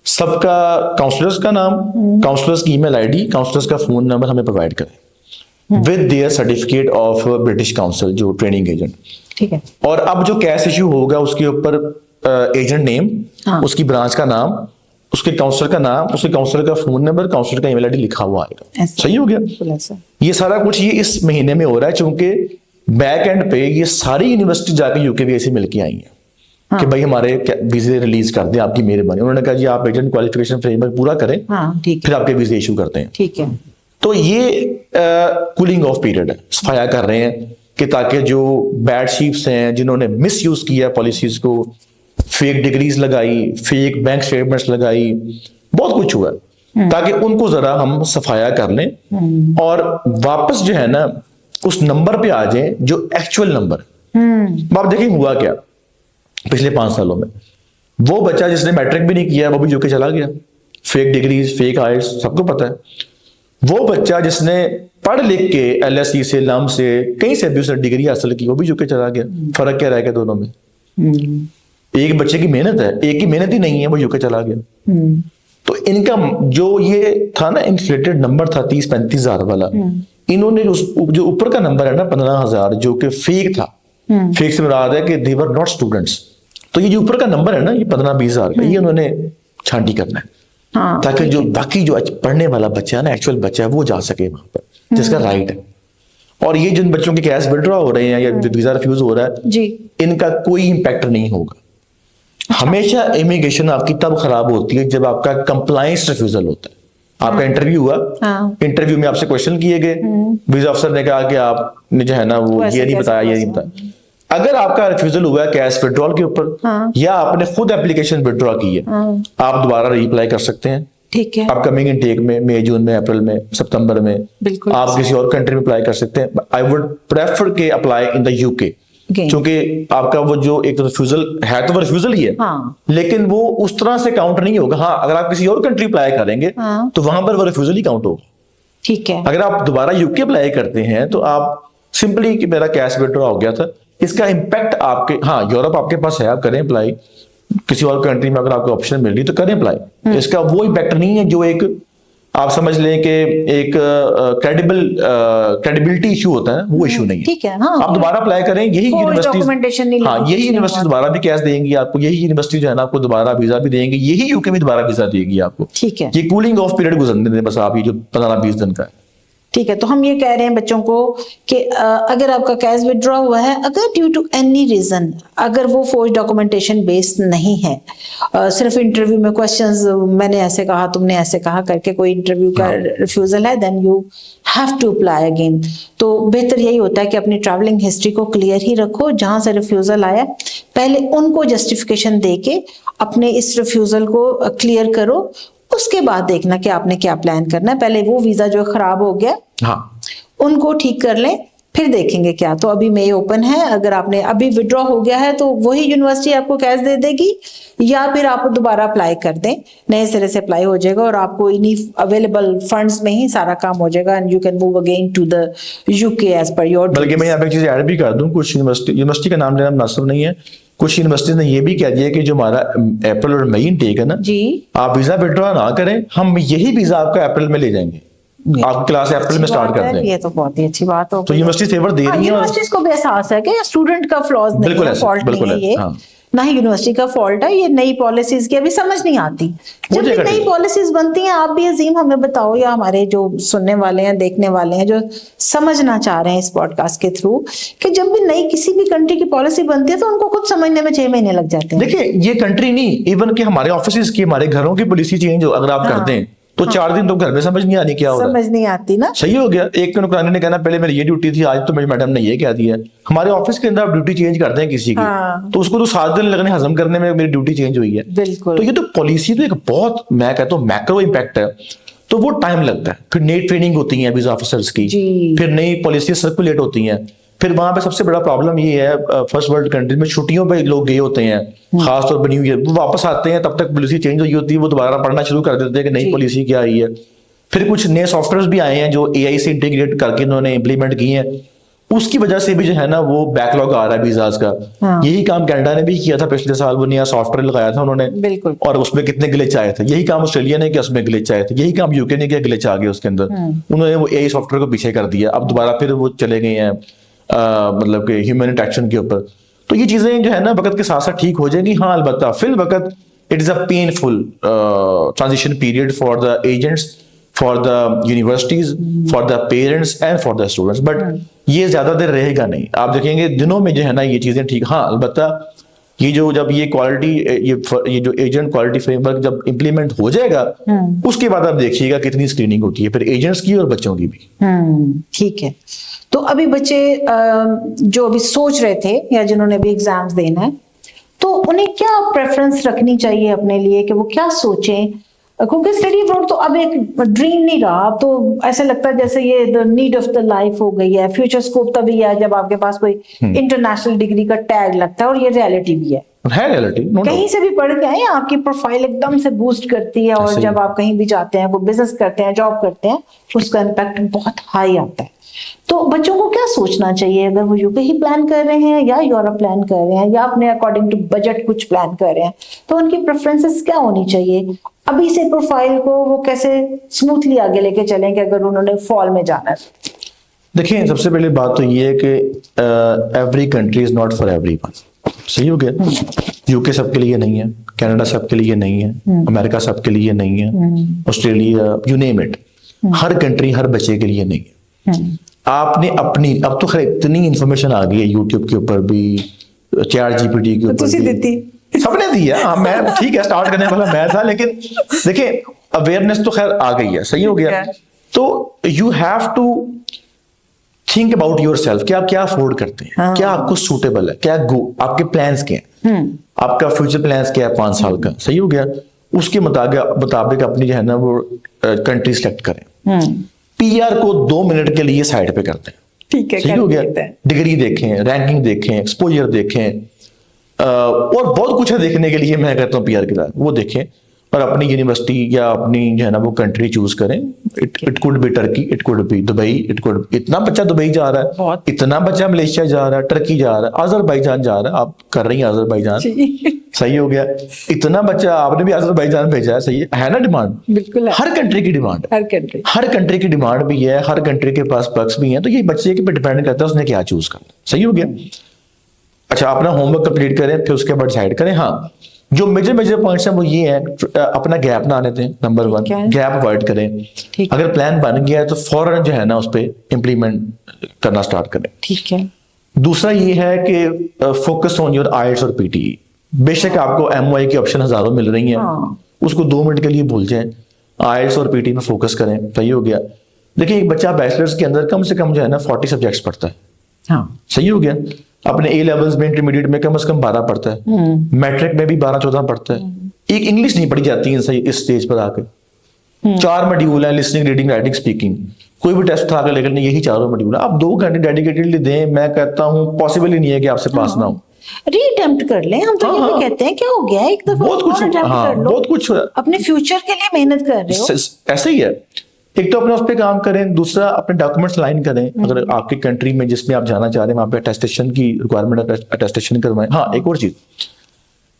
सबका काउंसलर्स का नाम, काउंसलर्स की ईमेल आईडी, काउंसलर्स का फोन नंबर हमें प्रोवाइड करें with their certificate of British council, जो ट्रेनिंग एजेंट। ठीक है। और अब जो कैश इश्यू होगा उसके ऊपर एजेंट नेम, हाँ। उसकी ब्रांच का नाम, उसके काउंसलर का नाम, उसके काउंसलर का फोन नंबर, काउंसलर का ईमेल आईडी लिखा हुआ आएगा। ऐसा। सही हो गया। बिल्कुल ऐसा। ये सारा कुछ ये इस महीने में हो रहा है, क्योंकि बैक एंड पे ये सारी यूनिवर्सिटी जाके यूके से मिलके आई हैं कि भाई हमारे वीजे रिलीज कर दें, आपकी मेहरबानी। उन्होंने कहा जी आप एजेंट क्वालिफिकेशन फ्रेमवर्क पूरा करें, हाँ ठीक है, फिर आपके वीजे इशू करते हैं। ठीक है। तो ये कूलिंग ऑफ पीरियड है, सफाया कर रहे हैं कि ताकि जो बैड शीप्स हैं, जिन्होंने मिस यूज किया पॉलिसीज को, फेक डिग्रीज लगाई, फेक बैंक स्टेटमेंट्स लगाई, बहुत कुछ हुआ, ताकि उनको जरा हम सफाया कर लें और वापस जो है ना उस नंबर पे आ जाए जो एक्चुअल नंबर है। अब आप देखिए हुआ क्या पिछले 5 सालों में, वो बच्चा जिसने मैट्रिक भी नहीं किया वो भी यूके चला गया, फेक डिग्रीज, फेक आइल्स, सबको पता है। वो बच्चा जिसने पढ़ लिख के एलएसई से, लम से, कहीं से भी उसने डिग्री हासिल की, वो भी यूके चला गया। फर्क क्या रह गया दोनों में? एक बच्चे की मेहनत है, एक की मेहनत ही नहीं है, वो यूके चला गया। तो इनका जो ये था ना इन्फ्लेटेड नंबर था 30-35 हजार वाला, इन्होंने जो ऊपर का नंबर है ना 15,000, जो कि फेक था, फेक से मुराद है कि दे वर नॉट स्टूडेंट्स। तो ये जो ऊपर का नंबर है ना, ये 15-20 हजार का, ये उन्होंने छांटी करना है, हाँ, ताकि जो बाकी जो पढ़ने वाला बच्चा है ना, एक्चुअल बच्चा है, वो जा सके वहां पर जिसका राइट है। और ये जिन बच्चों के कैश विड्रॉ हो रहे हैं या वीजा रिफ्यूज हो रहा है जी, इनका कोई इंपैक्ट नहीं होगा। हमेशा इमिग्रेशन आपकी तब खराब होती है जब आपका कंप्लायंस रिफ्यूजल होता है। आपका इंटरव्यू हुआ, इंटरव्यू में आपसे क्वेश्चन किए गए, वीजा अफसर ने कहा कि आपने जो है ना वो ये नहीं बताया, ये नहीं बताया। अगर आपका रिफ्यूजल हुआ है कैश विड्रॉल के ऊपर, या आपने खुद एप्लीकेशन विड्रॉ की है, आप दोबारा रीअप्लाई कर सकते हैं। ठीक है। अपकमिंग इनटेक में, मई, जून में, अप्रैल में, सितंबर में, बिल्कुल आप किसी और कंट्री में अप्लाई कर सकते हैं। आई वुड प्रेफर के अप्लाई इन द यूके, क्योंकि आपका वो जो एक रिफ्यूजल है तो वो रिफ्यूजल ही है, हाँ, लेकिन वो उस तरह से काउंट नहीं होगा। हाँ, अगर आप किसी और कंट्री अप्लाई करेंगे तो वहां पर वो रिफ्यूजल ही काउंट होगा। ठीक है। अगर आप दोबारा यूके अप्लाई करते हैं तो आप सिंपली कि मेरा कैश विड्रॉ हो गया था, इसका इंपैक्ट आपके, हाँ यूरोप आपके पास है, आप करें अप्लाई, किसी और कंट्री में अगर आपको ऑप्शन मिल रही तो करें अप्लाई। इसका वो इंपैक्ट नहीं है जो एक आप समझ लें कि एक क्रेडिबिलिटी इशू होता है, वो इशू नहीं है। ठीक है, हाँ, आप दोबारा अप्लाई करें, यही यूनिवर्सिटी, हाँ यही यूनिवर्सिटी दोबारा भी कैश देंगी आपको, यही यूनिवर्सिटी जो है ना आपको दोबारा वीजा भी देंगे, यही यूके में दोबारा वीजा देगी आपको। ठीक है। ये कूलिंग ऑफ पीरियड गुजरने दें बस आप, ये जो 15-20 दिन का है। ठीक है, तो हम ये कह रहे हैं बच्चों को कि अगर आपका कैश विड्रॉ हुआ है, अगर ड्यू टू एनी रीजन, अगर वो फोर्ज डॉक्यूमेंटेशन बेस्ड नहीं है, सिर्फ इंटरव्यू में क्वेश्चंस मैंने ऐसे कहा, तुमने ऐसे कहा करके कोई इंटरव्यू का रिफ्यूजल है, then you have to apply again. तो बेहतर यही होता है कि अपनी ट्रैवलिंग हिस्ट्री को क्लियर ही रखो, जहां से रिफ्यूजल आया पहले उनको जस्टिफिकेशन दे के अपने इस रिफ्यूजल को क्लियर करो, उसके बाद देखना कि आपने क्या प्लान करना है। पहले वो वीजा जो खराब हो गया, हाँ, उनको ठीक कर लें, फिर देखेंगे क्या। तो अभी मई ओपन है, अगर आपने अभी विड्रॉ हो गया है तो वही यूनिवर्सिटी आपको कैश दे देगी, या फिर आप दोबारा अप्लाई कर दें, नए सिरे से अप्लाई हो जाएगा और आपको इन्हीं अवेलेबल फंड्स में ही सारा काम हो जाएगा, and you can move again to the UK as per your. बल्कि मैं यहाँ पे एक चीज ऐड भी कर दूं, कुछ यूनिवर्सिटी का नाम लेना मुनासिब नहीं है, कुछ यूनिवर्सिटी ने ये भी कह दिया कि जो हमारा अप्रैल और मई इनटेक है ना जी, आप वीजा विड्रॉ ना करें, हम यही वीजा आपका अप्रैल में ले जाएंगे, आप क्लास अप्रैल में स्टार्ट कर देंगे। ये तो बहुत ही अच्छी बात हो। तो यूनिवर्सिटी फेवर दे रही है, यूनिवर्सिटीज को भी एहसास है कि स्टूडेंट का फ्लॉज नहीं है, फॉल्ट नहीं है ये, ना ही यूनिवर्सिटी का फॉल्ट है, ये नई पॉलिसीज की अभी समझ नहीं आती। जब भी नई पॉलिसीज बनती हैं, आप भी अजीम हमें बताओ, या हमारे जो सुनने वाले हैं, देखने वाले हैं, जो समझना चाह रहे हैं इस पॉडकास्ट के थ्रू, कि जब भी नई किसी भी कंट्री की पॉलिसी बनती है तो उनको खुद समझने में 6 महीने लग जाते हैं। देखिए ये कंट्री नहीं, इवन कि हमारे ऑफिस की, हमारे घरों की पॉलिसी चेंज हो अगर आप कर दें तो 4 दिन तो घर में समझ नहीं आनी क्या हो रहा है, समझ नहीं आती ना। सही हो गया। एक नौकरानी ने कहना पहले मेरी ये ड्यूटी थी, आज तो मेरी मैडम ने ये कह दिया। हमारे ऑफिस के अंदर आप ड्यूटी चेंज करते हैं किसी की, तो उसको तो 7 दिन लगने हजम करने में मेरी ड्यूटी चेंज हुई है। बिल्कुल। तो ये तो पॉलिसी तो एक बहुत, मैं कहता हूँ मैक्रो इम्पैक्ट है, तो वो टाइम लगता है। फिर नई ट्रेनिंग होती है वीजा ऑफिसर्स की, फिर नई पॉलिसी सर्कुलेट होती हैं, फिर वहां पे सबसे बड़ा प्रॉब्लम ये है फर्स्ट वर्ल्ड कंट्री में छुट्टियों पे लोग गए होते हैं, खासतौर पर न्यू ईयर, वो वापस आते हैं, तब तक पॉलिसी चेंज हुई होती है, वो दोबारा पढ़ना शुरू कर देते हैं कि नई पॉलिसी क्या आई है। फिर कुछ नए सॉफ्टवेयर भी आए हैं जो एआई से इंटीग्रेट करके इन्होंने इंप्लीमेंट किए हैं, उसकी वजह से भी जो है ना वो बैकलॉग आ रहा है वीजाज का। हाँ। यही काम कनाडा ने भी किया था पिछले साल, वो नया सॉफ्टवेयर लगाया था उन्होंने, बिल्कुल। और उसमें कितने ग्लिच आए थे। यही काम ऑस्ट्रेलिया ने किया, उसमें ग्लिच आए थे। यही काम यूके ने किया, ग्लिच आ गए उसके अंदर। उन्होंने वो एआई सॉफ्टवेयर को पीछे कर दिया, अब दोबारा फिर वो चले गए हैं मतलब कि ह्यूमन इंटरेक्शन के ऊपर। तो ये चीजें जो है ना वक्त के साथ साथ ठीक हो जाएंगी। हाँ अलबत्ता फिल वक्त it is a painful transition period for the agents, for the universities, for the parents and for the students, but ये ज्यादा देर रहेगा नहीं। आप देखेंगे दिनों में जो है ना ये चीजें ठीक। हाँ अलबत्ता ये जो जब ये क्वालिटी ये जो एजेंट क्वालिटी फ्रेमवर्क जब इंप्लीमेंट हो जाएगा, उसके बाद आप देखिएगा कितनी स्क्रीनिंग होती है फिर एजेंट्स की और बच्चों की भी। ठीक है। तो अभी बच्चे जो अभी सोच रहे थे या जिन्होंने भी एग्जाम्स देना है, तो उन्हें क्या प्रेफरेंस रखनी चाहिए अपने लिए कि वो क्या सोचें? क्योंकि स्टडी अब्रॉड तो अब एक ड्रीम नहीं रहा, अब तो ऐसा लगता है जैसे ये the need of the life हो गई है। फ्यूचर स्कोप तभी है जब आपके पास कोई इंटरनेशनल डिग्री का टैग लगता है, और ये रियलिटी भी है रियलिटी। कहीं से भी पढ़ के आए, आपकी प्रोफाइल एकदम से बूस्ट करती है, और जब आप कहीं भी जाते हैं, कोई बिजनेस करते हैं, जॉब करते हैं, उसका इम्पैक्ट बहुत हाई आता है। तो बच्चों को क्या सोचना चाहिए अगर वो यूके ही प्लान कर रहे हैं या यूरोप प्लान कर रहे हैं या अपने अकॉर्डिंग टू बजट कुछ प्लान कर रहे हैं, तो उनकी प्रेफरेंसेस क्या होनी चाहिए? अभी से प्रोफाइल को वो कैसे स्मूथली आगे लेके चलें कि अगर उन्होंने फॉल में जाना है? देखिए सबसे पहले बात तो ये है कि every country is not for everyone. सही हो गया। यूके सबके लिए नहीं है, कनाडा सबके लिए नहीं है, अमेरिका सबके लिए नहीं है, ऑस्ट्रेलिया, यू नेम इट, हर कंट्री हर बच्चे के लिए नहीं है। आपने अपनी, अब तो खैर इतनी इंफॉर्मेशन आ गई है यूट्यूब के ऊपर भी, चैट जीपीटी के ऊपर भी, सबने दी है। हाँ मैं ठीक है, स्टार्ट करने वाला मैं था, लेकिन देखिए अवेयरनेस तो खैर आ गई है। सही हो गया। तो you have to think about yourself कि आप क्या अफोर्ड करते हैं, क्या आपको सूटेबल है, क्या आपके प्लान्स क्या हैं, आपका फ्यूचर प्लान्स क्या है 5 साल का। सही हो गया। उसके मुताबिक अपनी जो है ना वो कंट्री सेलेक्ट करें। पीआर को 2 मिनट के लिए साइड पे करते हैं। ठीक है, सही हो गया। डिग्री देखें, रैंकिंग देखें, एक्सपोजर देखें, और बहुत कुछ है देखने के लिए। मैं कहता हूँ पीआर के साथ वो देखें, और अपनी यूनिवर्सिटी या अपनी जो है ना वो कंट्री चूज करें। It could be Turkey, it could be Dubai, it could, इतना बच्चा दुबई जा रहा है, इतना बच्चा मलेशिया जा रहा है, टर्की जा रहा है, अजरबैजान जा रहा है, आप कर रही हैं अजरबैजान। सही हो गया। इतना बच्चा आपने भी अजरबैजान भेजा है। सही है ना, डिमांड बिल्कुल है। हर कंट्री की डिमांड, हर कंट्री की डिमांड भी है, हर कंट्री के पास पर्क्स भी हैं। तो ये बच्चे के पे डिपेंड करता है उसने क्या चूज करना। सही हो गया। अच्छा अपना होमवर्क कंप्लीट करें, फिर उसके बाद डिसाइड करें। हाँ जो मेजर पॉइंट्स हैं वो ये है, अपना गैप ना आने दें। नंबर 1 गैप अवॉइड करें। अगर प्लान बन गया है तो फौरन जो है ना उस पर इम्प्लीमेंट करना स्टार्ट करें। ठीक है। दूसरा ये है कि फोकस ऑन योर आइल्स और पीटीई। बेशक आपको एमओआई की ऑप्शन हजारों मिल रही हैं, उसको 2 मिनट के लिए भूल जाएं, आइल्स और पीटीई में फोकस करें। सही हो गया। देखिए एक बच्चा बैचलर्स के अंदर कम से कम जो है ना 40 सब्जेक्ट्स पढ़ता है। सही हो गया। अपने ए लेवल्स में, इंटरमीडिएट में कम से कम 12 पढ़ता है, मैट्रिक में भी 12-14 पढ़ता है। एक इंग्लिश नहीं पढ़ी जाती है सही इस स्टेज पर आके। 4 मॉड्यूल है, लिसनिंग, रीडिंग, राइटिंग, स्पीकिंग। कोई भी टेस्ट उठा कर लेकर यही 4 मॉड्यूल है। आप 2 घंटे डेडिकेटेडली दें, मैं कहता हूँ पॉसिबल ही नहीं है कि आपसे पास ना हो। रीअटेम्प्ट कर लें, हम तो ये भी कहते हैं क्या हो गया एक दफा बहुत कुछ कर लो, बहुत कुछ अपने फ्यूचर के लिए मेहनत कर रहे हो। ऐसे ही है। एक तो अपने उस पर काम करें, दूसरा अपने डॉक्यूमेंट्स लाइन करें। अगर आपकी कंट्री में जिसमें आप जाना चाह रहे हैं वहां पे अटेस्टेशन की रिक्वायरमेंट, अटेस्टेशन करवाएं। हाँ एक और चीज,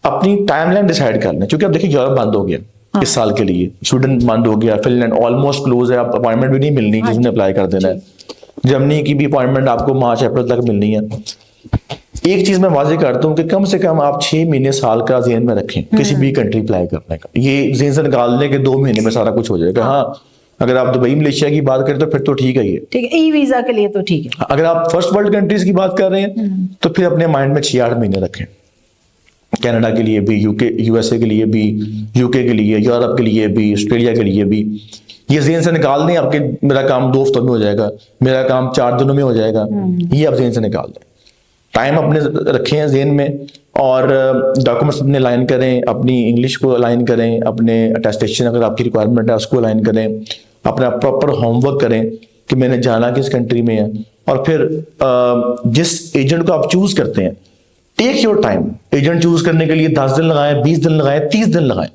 अपनी टाइमलाइन डिसाइड कर लें, क्योंकि अब देखिए यूरोप बंद हो गया इस साल के लिए, स्वीडन बंद हो गया, फिनलैंड ऑलमोस्ट क्लोज है, आप अपॉइंटमेंट भी नहीं मिलनी जिसने अप्लाई कर देना है। जर्मनी की भी अपॉइंटमेंट आपको मार्च अप्रैल तक मिलनी है। एक चीज मैं वाजे करता हूँ कि कम से कम आप 6 महीने साल का ज़हन में रखें किसी भी कंट्री अप्लाई करने का। ये ज़हन से निकालने के 2 महीने में सारा कुछ हो जाएगा। हाँ अगर आप दुबई मलेशिया की बात करें तो फिर तो ठीक है, ये ठीक है। ई वीजा के लिए तो ठीक है। अगर आप फर्स्ट वर्ल्ड कंट्रीज की बात कर रहे हैं तो फिर अपने माइंड में 6-8 महीने रखें। कनाडा के लिए भी, यूएसए के लिए भी, यूके के लिए, यूरोप के लिए भी, ऑस्ट्रेलिया के लिए भी। ये ज़हन से निकाल दें आपके, मेरा काम 2 हफ्तों में हो जाएगा, मेरा काम 4 दिनों में हो जाएगा। ये आप ज़हन से निकाल दें। टाइम अपने रखें हैं ज़हन में, और डॉक्यूमेंट्स अपने अलाइन करें, अपनी इंग्लिश को अलाइन करें, अपने अटेस्टेशन अगर आपकी रिक्वायरमेंट है उसको अलाइन करें, अपना प्रॉपर होमवर्क करें कि मैंने जाना किस कंट्री में है। और फिर जिस एजेंट को आप चूज करते हैं, take your time. Agent choose करने के लिए 10 दिन लगाएं, 20 दिन लगाएं, 30 दिन लगाएं,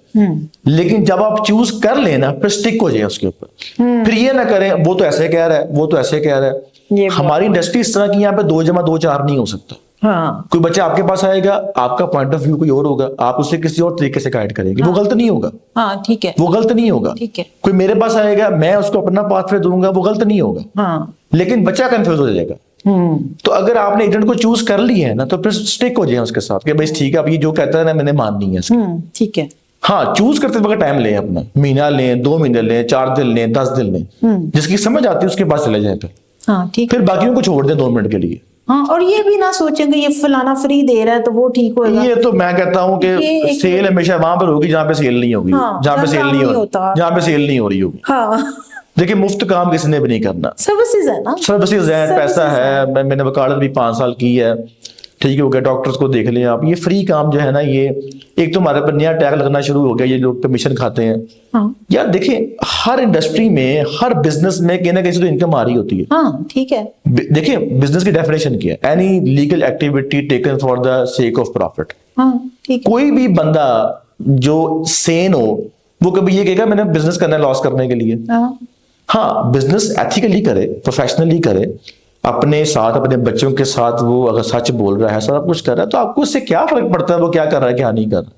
लेकिन जब आप चूज कर लेना फिर स्टिक हो जाए उसके ऊपर। फिर ये ना करें वो तो ऐसे कह रहा है, वो तो ऐसे कह रहा है, ये हमारी इंडस्ट्री इस तरह की यहाँ पे 2 + 2 4 नहीं हो सकता। हाँ कोई बच्चा आपके पास आएगा, आपका पॉइंट ऑफ व्यू कोई और होगा, आप उसे किसी और तरीके से गाइड करेंगे, वो गलत नहीं होगा। हाँ ठीक है, वो गलत नहीं होगा। ठीक है। कोई मेरे पास आएगा, मैं उसको अपना पाथवे दूंगा, वो गलत नहीं होगा। हाँ लेकिन बच्चा कंफ्यूज हो जाएगा। तो अगर आपने एजेंट को चूज कर लिया है ना, तो फिर स्टिक हो जाए उसके साथ कि भाई ठीक है, अब ये जो कहता है ना मैंने माननी है इसकी। ठीक है। हाँ, चूज करते वक्त टाइम लें, अपना महीना लें, 2 महीने लें, 4 दिन लें, 10 दिन लें, जिसकी समझ आती है उसके पास चले जाए। हाँ ठीक। फिर बाकियों को छोड़ दें 2 मिनट के लिए। हाँ, और ये भी ना सोचेंगे ये फलाना फ्री दे रहा है तो वो ठीक होगा। ये तो मैं कहता हूँ कि सेल हमेशा वहां पर होगी जहां पे सेल नहीं होगी। हाँ, जहां पे सेल नहीं होता, जहां पे सेल नहीं हो रही होगी। हाँ देखिए, मुफ्त काम किसने भी नहीं करना। सर्विसेज है ना, सर्विसेज है, पैसा है। मैंने वकालत भी 5 साल की है, ठीक हो गया। डॉक्टर्स को देख लें आप, ये फ्री काम जो है ना, ये एक तो हमारे पर नया टैग लगना शुरू हो गया, ये लोग कमीशन खाते हैं। हाँ यार देखिए, हर इंडस्ट्री में, हर बिजनेस में कहीं ना कहीं से तो इनकम आ रही होती है। हाँ ठीक है। देखिए, बिजनेस की डेफिनेशन क्या है? Any legal activity taken for the sake of profit. हाँ ठीक है। कोई भी बंदा जो सेन हो, वो कभी ये कहेगा मैंने बिजनेस करना है लॉस करने के लिए। हाँ, बिजनेस एथिकली करे, प्रोफेशनली करे, अपने साथ, अपने बच्चों के साथ वो अगर सच बोल रहा है, सब कुछ कर रहा है, तो आपको उससे क्या फर्क पड़ता है वो क्या कर रहा है, क्या नहीं कर रहा।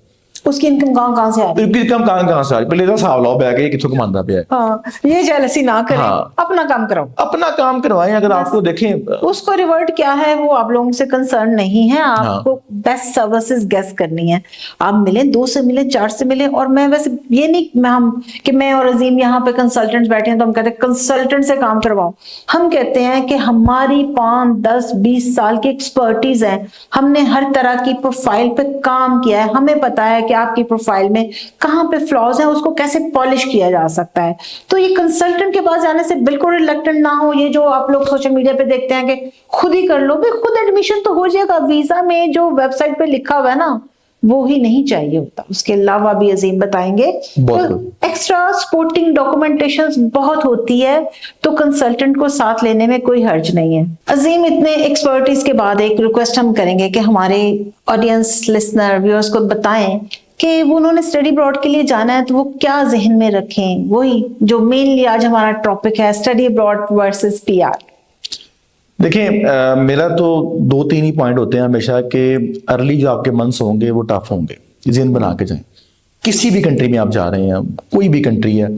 उसकी इनकम कहाँ से आ रही है? उसकी इनकम कहाँ से आ रही है? पहले तो हिसाब लाओ बैग, कितों कमांदा पे है। हाँ, ये जेलसी ना करें। हाँ। अपना काम कराओ, अपना काम करवाएं। अगर आपको देखें, उसको रिवर्ट क्या है वो आप लोगों से कंसर्न नहीं है। आपको बेस्ट सर्विसेज गेस करनी है। आप मिले, 2 से मिले, 4 से मिले। और मैं वैसे ये नहीं मैं और अजीम यहाँ पे कंसल्टेंट बैठे हैं तो हम कहते हैं कंसल्टेंट से काम करवाओ। हम कहते हैं कि हमारी 5, 10, 20 साल की एक्सपर्टीज है, हमने हर तरह की प्रोफाइल पे काम किया है, हमें पता है कि आपकी प्रोफाइल में कहां पे फ्लॉज है, उसको कैसे पॉलिश किया जा सकता है। तो ये कंसल्टेंट के पास जाने से बिल्कुल रिलक्टेंट ना हो। ये जो आप लोग सोशल मीडिया पे देखते हैं कि खुद ही कर लो, भाई खुद एडमिशन तो हो जाएगा। वीजा में जो वेबसाइट पे लिखा हुआ है ना, वो ही नहीं चाहिए होता। उसके अलावा भी अजीम बताएंगे तो एक्स्ट्रा सपोर्टिंग डॉक्यूमेंटेशंस बहुत होती है, तो कंसल्टेंट को साथ लेने में कोई हर्ज नहीं है। अजीम, इतने एक्सपर्टीज के बाद एक रिक्वेस्ट हम करेंगे कि हमारे ऑडियंस, लिसनर, व्यूअर्स को बताएं कि वो उन्होंने स्टडी अब्रॉड के लिए जाना है तो वो क्या जहन में रखें। वही जो मेनली आज हमारा टॉपिक है, स्टडी अब्रॉड वर्सेस पीआर। देखिए, मेरा तो 2-3 ही पॉइंट होते हैं हमेशा कि अर्ली जो आपके मंथ्स होंगे वो टफ होंगे, जिन बना के जाएं। किसी भी कंट्री में आप जा रहे हैं, कोई भी कंट्री है,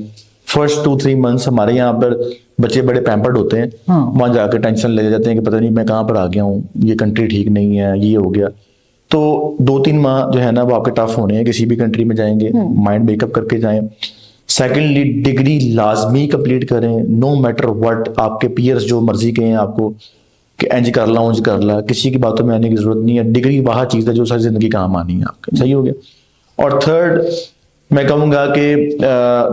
फर्स्ट 2-3 मंथ्स हमारे यहाँ पर बच्चे बड़े पैम्पर्ड होते हैं। वहां जाकर टेंशन ले जाते हैं कि पता नहीं मैं कहाँ पर आ गया हूँ, ये कंट्री ठीक नहीं है, ये हो गया। तो 2-3 माह जो है ना वो आपके टफ होने हैं। किसी भी कंट्री में जाएंगे, माइंड मेकअप करके जाएं। सेकेंडली, डिग्री लाजमी कंप्लीट करें, नो मैटर व्हाट। आपके पीयर्स जो मर्जी कहें आपको कि इंज कर ला, उंज कर ला, किसी की बातों में आने की जरूरत नहीं है। डिग्री वह चीज है जो सारी जिंदगी काम आनी है आपके। सही हो गया। और थर्ड, मैं कहूंगा कि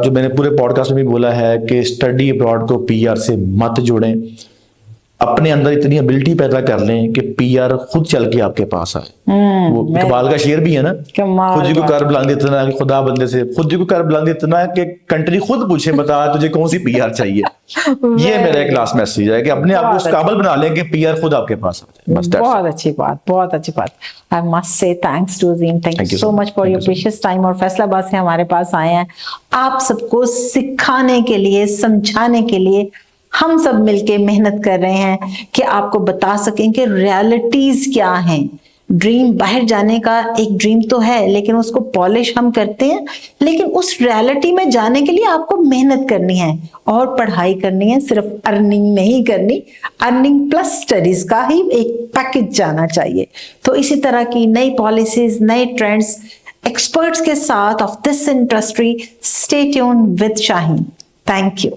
जो मैंने पूरे पॉडकास्ट में भी बोला है कि स्टडी अब्रॉड को पीआर से मत जोड़ें। अपने अंदर इतनी एबिलिटी पैदा कर लें कि पीआर खुद चल के आपके पास आए। वो इकबाल का शेर भी है ना, खुद ही को कर बुलंद इतना कि खुदा बंदे से, खुद ही को कर बुलंद इतना कि कंट्री खुद पूछे बता तुझे कौन सी पीआर चाहिए। ये मेरा एक लास्ट मैसेज है कि अपने आप को उस काबिल बना लें कि पीआर खुद आपके पास आ जाए। बस बहुत अच्छी बात, बहुत अच्छी बात। I must say thanks to Azeem, thank you so much for your precious time. और फैसलाबाद से हमारे पास आए हैं आप सबको सिखाने के लिए, समझाने के लिए। हम सब मिलके मेहनत कर रहे हैं कि आपको बता सकें कि रियलिटीज क्या हैं। ड्रीम, बाहर जाने का एक ड्रीम तो है, लेकिन उसको पॉलिश हम करते हैं, लेकिन उस रियलिटी में जाने के लिए आपको मेहनत करनी है और पढ़ाई करनी है। सिर्फ अर्निंग नहीं करनी, अर्निंग प्लस स्टडीज का ही एक पैकेज जाना चाहिए। तो इसी तरह की नई पॉलिसीज, नए ट्रेंड्स, एक्सपर्ट्स के साथ of this industry, stay tuned with Shaheen. Thank you.